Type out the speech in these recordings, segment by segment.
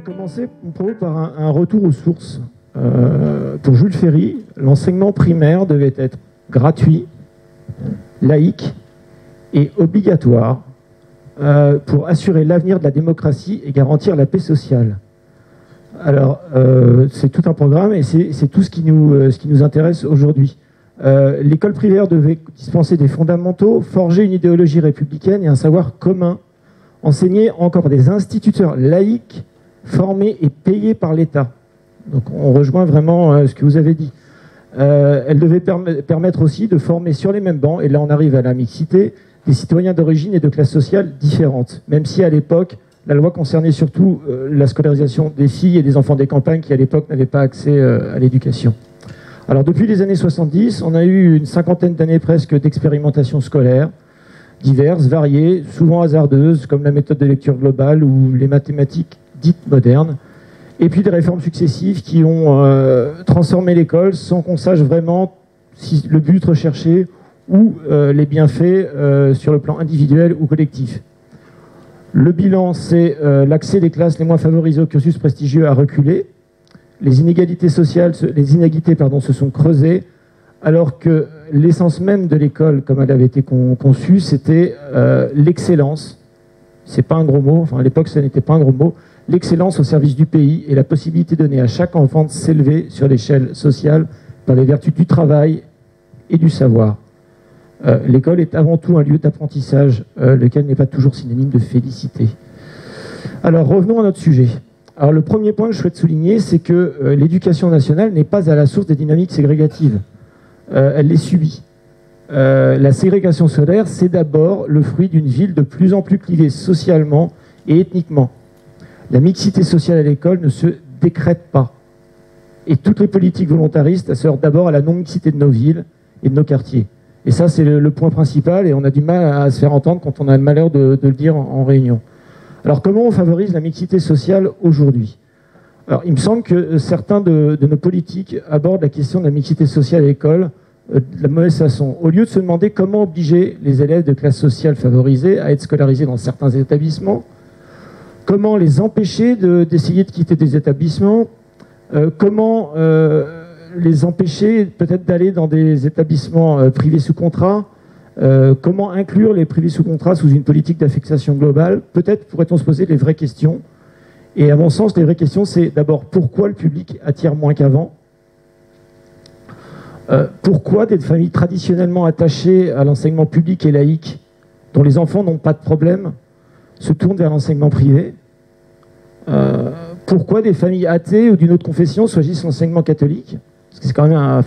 commencer mon propos par un retour aux sources. Pour Jules Ferry, l'enseignement primaire devait être gratuit, laïque et obligatoire pour assurer l'avenir de la démocratie et garantir la paix sociale. Alors, c'est tout un programme et c'est tout ce qui nous intéresse aujourd'hui. L'école primaire devait dispenser des fondamentaux, forger une idéologie républicaine et un savoir commun, enseigner encore des instituteurs laïques formés et payés par l'État. Donc on rejoint vraiment ce que vous avez dit. Elle devait permettre aussi de former sur les mêmes bancs, et là on arrive à la mixité, des citoyens d'origine et de classes sociales différentes, même si à l'époque, la loi concernait surtout la scolarisation des filles et des enfants des campagnes qui à l'époque n'avaient pas accès à l'éducation. Alors depuis les années 70, on a eu une cinquantaine d'années presque d'expérimentation scolaire, diverses, variées, souvent hasardeuses, comme la méthode de lecture globale ou les mathématiques dites modernes, et puis des réformes successives qui ont transformé l'école sans qu'on sache vraiment si le but recherché ou les bienfaits sur le plan individuel ou collectif. Le bilan, c'est l'accès des classes les moins favorisées au cursus prestigieux a reculé, les inégalités sociales, se sont creusées, alors que l'essence même de l'école, comme elle avait été conçue, c'était l'excellence. C'est pas un gros mot, enfin à l'époque ce n'était pas un gros mot, l'excellence au service du pays et la possibilité donnée à chaque enfant de s'élever sur l'échelle sociale par les vertus du travail et du savoir. L'école est avant tout un lieu d'apprentissage, lequel n'est pas toujours synonyme de félicité. Alors revenons à notre sujet. Alors le premier point que je souhaite souligner, c'est que l'éducation nationale n'est pas à la source des dynamiques ségrégatives. Elle les subit. La ségrégation scolaire, c'est d'abord le fruit d'une ville de plus en plus clivée socialement et ethniquement. La mixité sociale à l'école ne se décrète pas. Et toutes les politiques volontaristes se heurtent d'abord à la non-mixité de nos villes et de nos quartiers. Et ça, c'est le point principal, et on a du mal à se faire entendre quand on a le malheur de le dire en réunion. Alors, comment on favorise la mixité sociale aujourd'hui? Alors, il me semble que certains de nos politiques abordent la question de la mixité sociale à l'école de la mauvaise façon. Au lieu de se demander comment obliger les élèves de classe sociale favorisée à être scolarisés dans certains établissements, comment les empêcher d'essayer de quitter des établissements, comment les empêcher peut-être d'aller dans des établissements privés sous contrat, comment inclure les privés sous contrat sous une politique d'affectation globale. Peut-être pourrait-on se poser les vraies questions. Et à mon sens, les vraies questions, c'est d'abord pourquoi le public attire moins qu'avant, pourquoi des familles traditionnellement attachées à l'enseignement public et laïque, dont les enfants n'ont pas de problème, se tournent vers l'enseignement privé. Pourquoi des familles athées ou d'une autre confession choisissent l'enseignement catholique? Parce que c'est quand même,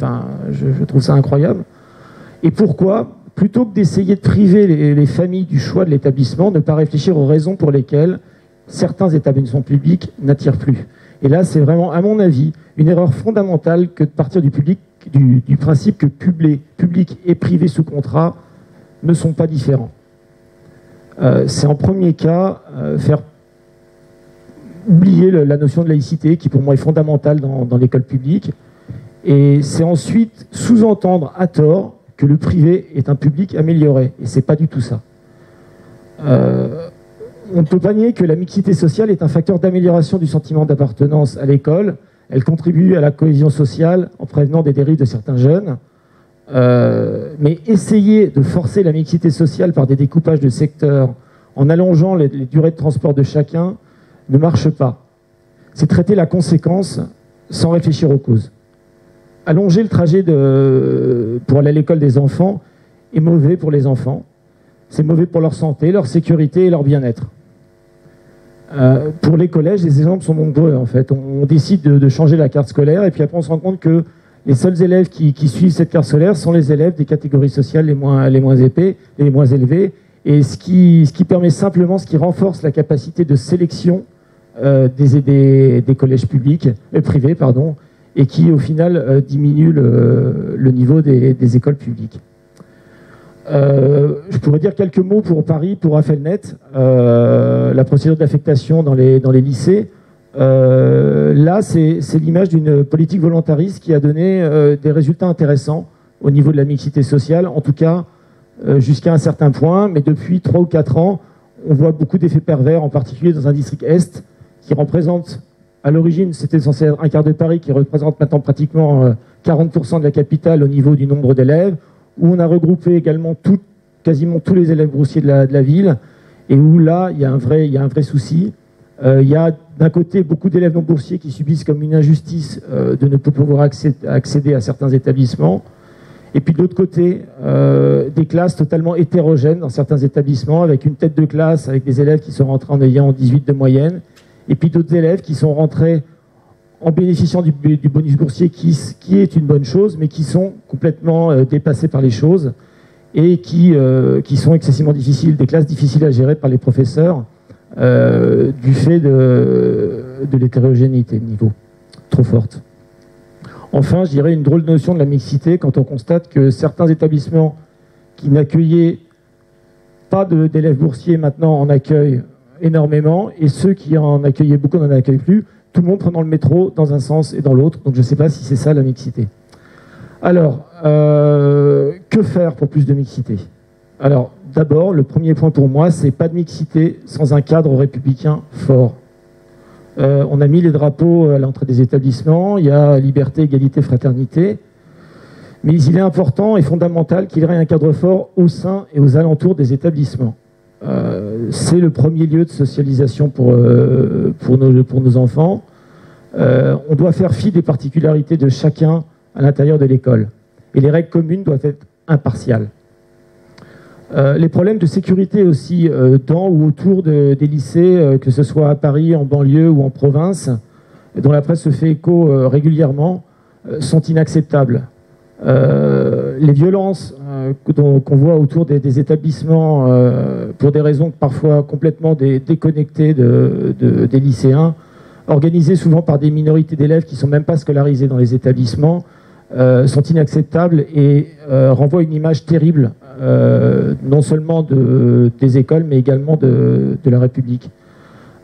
je trouve ça incroyable. Et pourquoi, plutôt que d'essayer de priver les familles du choix de l'établissement, ne pas réfléchir aux raisons pour lesquelles certains établissements publics n'attirent plus? Et là, c'est vraiment, à mon avis, une erreur fondamentale que de partir du principe que public et privé sous contrat ne sont pas différents. C'est en premier cas faire oublier la notion de laïcité, qui pour moi est fondamentale dans l'école publique, et c'est ensuite sous-entendre à tort que le privé est un public amélioré, et c'est pas du tout ça. On ne peut pas nier que la mixité sociale est un facteur d'amélioration du sentiment d'appartenance à l'école. Elle contribue à la cohésion sociale en prévenant des dérives de certains jeunes. Mais essayer de forcer la mixité sociale par des découpages de secteurs en allongeant les durées de transport de chacun ne marche pas. C'est traiter la conséquence sans réfléchir aux causes. Allonger le trajet pour aller à l'école des enfants est mauvais pour les enfants. C'est mauvais pour leur santé, leur sécurité et leur bien-être. Pour les collèges, les exemples sont nombreux en fait. On décide de changer la carte scolaire et puis après on se rend compte que les seuls élèves qui suivent cette carte scolaire sont les élèves des catégories sociales les moins élevées, et ce qui permet simplement, ce qui renforce la capacité de sélection des collèges privés, et qui au final diminue le niveau des écoles publiques. Je pourrais dire quelques mots pour Paris, pour Affelnet, la procédure d'affectation dans les lycées. Là, c'est l'image d'une politique volontariste qui a donné des résultats intéressants au niveau de la mixité sociale, en tout cas jusqu'à un certain point, mais depuis 3 ou 4 ans, on voit beaucoup d'effets pervers, en particulier dans un district Est, qui représente À l'origine, c'était censé être un quart de Paris qui représente maintenant pratiquement 40% de la capitale au niveau du nombre d'élèves, où on a regroupé également quasiment tous les élèves boursiers de la ville, et où là, il y a un vrai souci. Il y a d'un côté beaucoup d'élèves non boursiers qui subissent comme une injustice de ne pas pouvoir accéder à certains établissements. Et puis de l'autre côté, des classes totalement hétérogènes dans certains établissements, avec une tête de classe, avec des élèves qui sont rentrés en ayant 18 de moyenne, et puis d'autres élèves qui sont rentrés en bénéficiant du bonus boursier, qui est une bonne chose, mais qui sont complètement dépassés par les choses, et qui sont excessivement difficiles, des classes difficiles à gérer par les professeurs, du fait de l'hétérogénéité de niveau trop forte. Enfin, je dirais une drôle de notion de la mixité quand on constate que certains établissements qui n'accueillaient pas d'élèves boursiers maintenant en accueillent énormément, et ceux qui en accueillaient beaucoup n'en accueillent plus. Tout le monde prenant le métro dans un sens et dans l'autre, donc je ne sais pas si c'est ça la mixité. Alors, que faire pour plus de mixité? Alors, d'abord, le premier point pour moi, c'est pas de mixité sans un cadre républicain fort. On a mis les drapeaux à l'entrée des établissements, il y a liberté, égalité, fraternité, mais il est important et fondamental qu'il y ait un cadre fort au sein et aux alentours des établissements. C'est le premier lieu de socialisation pour nos enfants. On doit faire fi des particularités de chacun à l'intérieur de l'école. Et les règles communes doivent être impartiales. Les problèmes de sécurité aussi dans ou autour des lycées, que ce soit à Paris, en banlieue ou en province, dont la presse se fait écho régulièrement, sont inacceptables. Les violences qu'on voit autour des établissements, pour des raisons parfois complètement déconnectées des lycéens, organisées souvent par des minorités d'élèves qui ne sont même pas scolarisés dans les établissements, sont inacceptables et renvoient une image terrible, non seulement des écoles, mais également de la République.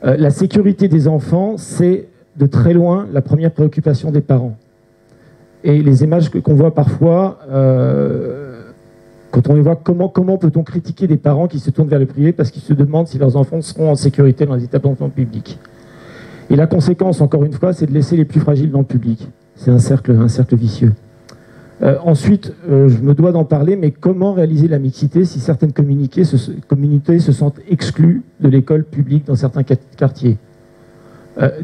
La sécurité des enfants, c'est de très loin la première préoccupation des parents. Et les images qu'on voit parfois, quand on les voit, comment peut-on critiquer des parents qui se tournent vers le privé parce qu'ils se demandent si leurs enfants seront en sécurité dans les établissements publics. Et la conséquence, encore une fois, c'est de laisser les plus fragiles dans le public. C'est un cercle vicieux. Ensuite, je me dois d'en parler, mais comment réaliser la mixité si certaines communautés se sentent exclues de l'école publique dans certains quartiers?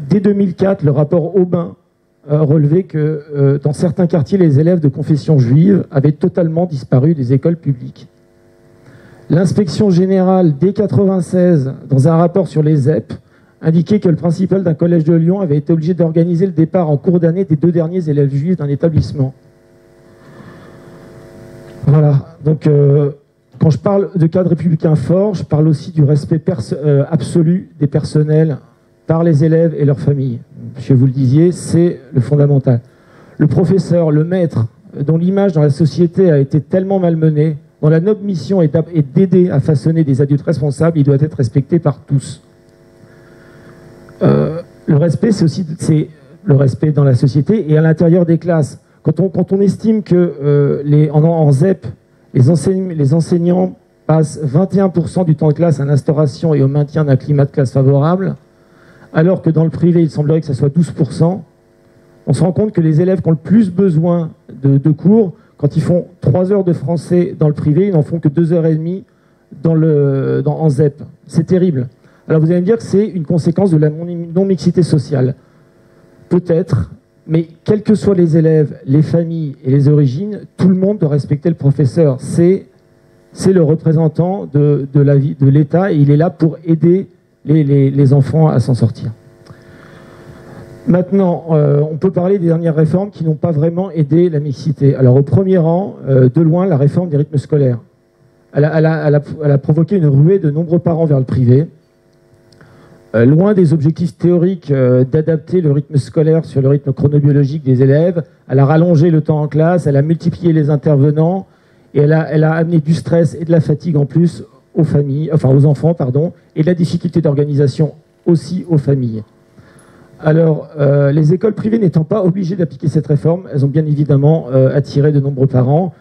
Dès 2004, le rapport Aubin relevait que dans certains quartiers, les élèves de confession juive avaient totalement disparu des écoles publiques. L'inspection générale, dès 1996, dans un rapport sur les ZEP, indiquait que le principal d'un collège de Lyon avait été obligé d'organiser le départ en cours d'année des 2 derniers élèves juifs d'un établissement. Voilà, donc quand je parle de cadre républicain fort, je parle aussi du respect absolu des personnels par les élèves et leurs familles. Je vous le disiez, c'est le fondamental. Le professeur, le maître, dont l'image dans la société a été tellement malmenée, dont la noble mission est d'aider à façonner des adultes responsables, il doit être respecté par tous. Le respect, c'est aussi le respect dans la société et à l'intérieur des classes. Quand on estime que en ZEP, les enseignants passent 21% du temps de classe à l'instauration et au maintien d'un climat de classe favorable, alors que dans le privé, il semblerait que ça soit 12%, on se rend compte que les élèves qui ont le plus besoin de cours, quand ils font 3 heures de français dans le privé, ils n'en font que 2h30 en ZEP. C'est terrible. Alors vous allez me dire que c'est une conséquence de la non-mixité sociale. Peut-être, mais quels que soient les élèves, les familles et les origines, tout le monde doit respecter le professeur. C'est le représentant de l'État et il est là pour aider les enfants à s'en sortir. Maintenant, on peut parler des dernières réformes qui n'ont pas vraiment aidé la mixité. Alors au premier rang, de loin, la réforme des rythmes scolaires. Elle a provoqué une ruée de nombreux parents vers le privé. Loin des objectifs théoriques d'adapter le rythme scolaire sur le rythme chronobiologique des élèves, elle a rallongé le temps en classe, elle a multiplié les intervenants et elle a amené du stress et de la fatigue en plus aux enfants, et de la difficulté d'organisation aussi aux familles. Alors, les écoles privées n'étant pas obligées d'appliquer cette réforme, elles ont bien évidemment attiré de nombreux parents.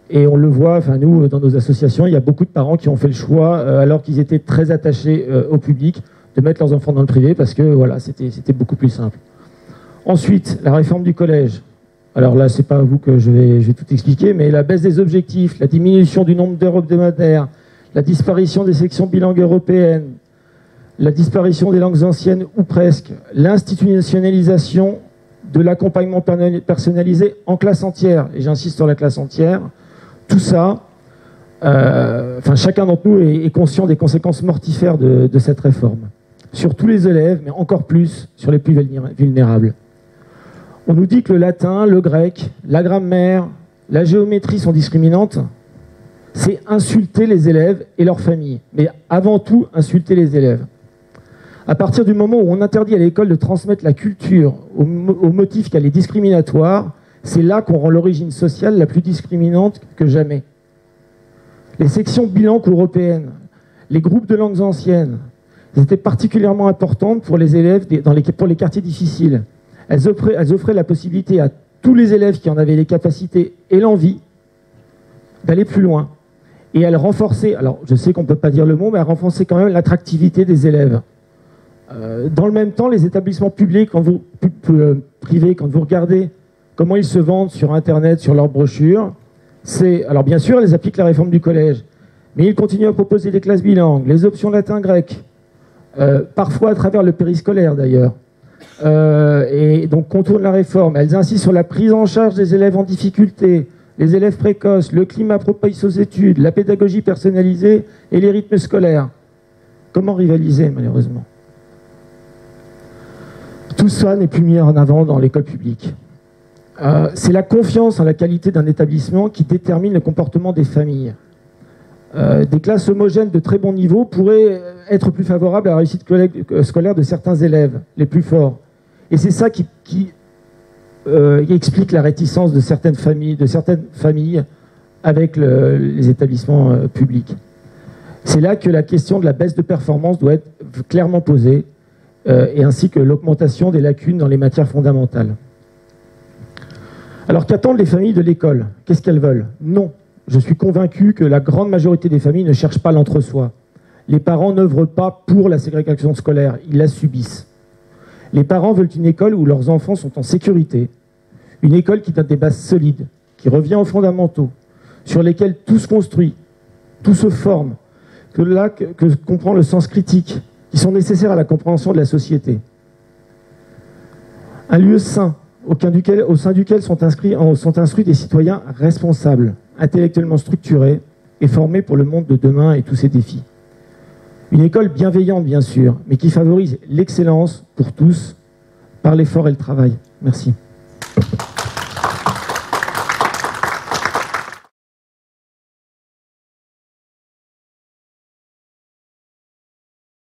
Et on le voit, nous, dans nos associations, il y a beaucoup de parents qui ont fait le choix, alors qu'ils étaient très attachés au public, de mettre leurs enfants dans le privé parce que voilà, c'était beaucoup plus simple. Ensuite, la réforme du collège. Alors là, c'est pas à vous que je vais tout expliquer, mais la baisse des objectifs, la diminution du nombre d'heures hebdomadaires, la disparition des sections bilingues européennes, la disparition des langues anciennes ou presque, l'institutionnalisation de l'accompagnement personnalisé en classe entière, et j'insiste sur la classe entière, tout ça, chacun d'entre nous est conscient des conséquences mortifères de cette réforme, sur tous les élèves, mais encore plus sur les plus vulnérables. On nous dit que le latin, le grec, la grammaire, la géométrie sont discriminantes. C'est insulter les élèves et leurs familles, mais avant tout insulter les élèves. À partir du moment où on interdit à l'école de transmettre la culture au motif qu'elle est discriminatoire, c'est là qu'on rend l'origine sociale la plus discriminante que jamais. Les sections bilingues européennes, les groupes de langues anciennes, étaient particulièrement importantes pour les élèves pour les quartiers difficiles. Elles offraient la possibilité à tous les élèves qui en avaient les capacités et l'envie d'aller plus loin. Et elles renforçaient, alors je sais qu'on ne peut pas dire le mot, mais elles renforçaient quand même l'attractivité des élèves. Dans le même temps, les établissements publics, privés, quand vous regardez comment ils se vendent sur Internet, sur leurs brochures, alors bien sûr, elles appliquent la réforme du collège, mais ils continuent à proposer des classes bilingues, les options latin-grec, parfois à travers le périscolaire d'ailleurs. Et donc contournent la réforme. Elles insistent sur la prise en charge des élèves en difficulté, les élèves précoces, le climat propice aux études, la pédagogie personnalisée et les rythmes scolaires. Comment rivaliser, malheureusement? Tout ça n'est plus mis en avant dans l'école publique. C'est la confiance en la qualité d'un établissement qui détermine le comportement des familles. Des classes homogènes de très bon niveau pourraient être plus favorables à la réussite scolaire de certains élèves, les plus forts. Et c'est ça qui explique la réticence de certaines familles avec les établissements publics. C'est là que la question de la baisse de performance doit être clairement posée, et ainsi que l'augmentation des lacunes dans les matières fondamentales. Alors qu'attendent les familles de l'école? Qu'est-ce qu'elles veulent? Non. Je suis convaincu que la grande majorité des familles ne cherchent pas l'entre-soi. Les parents n'œuvrent pas pour la ségrégation scolaire, ils la subissent. Les parents veulent une école où leurs enfants sont en sécurité, une école qui donne des bases solides, qui revient aux fondamentaux, sur lesquels tout se construit, tout se forme, que comprend le sens critique, qui sont nécessaires à la compréhension de la société. Un lieu sain, au sein duquel sont instruits des citoyens responsables, intellectuellement structurés et formés pour le monde de demain et tous ses défis. Une école bienveillante, bien sûr, mais qui favorise l'excellence pour tous par l'effort et le travail. Merci.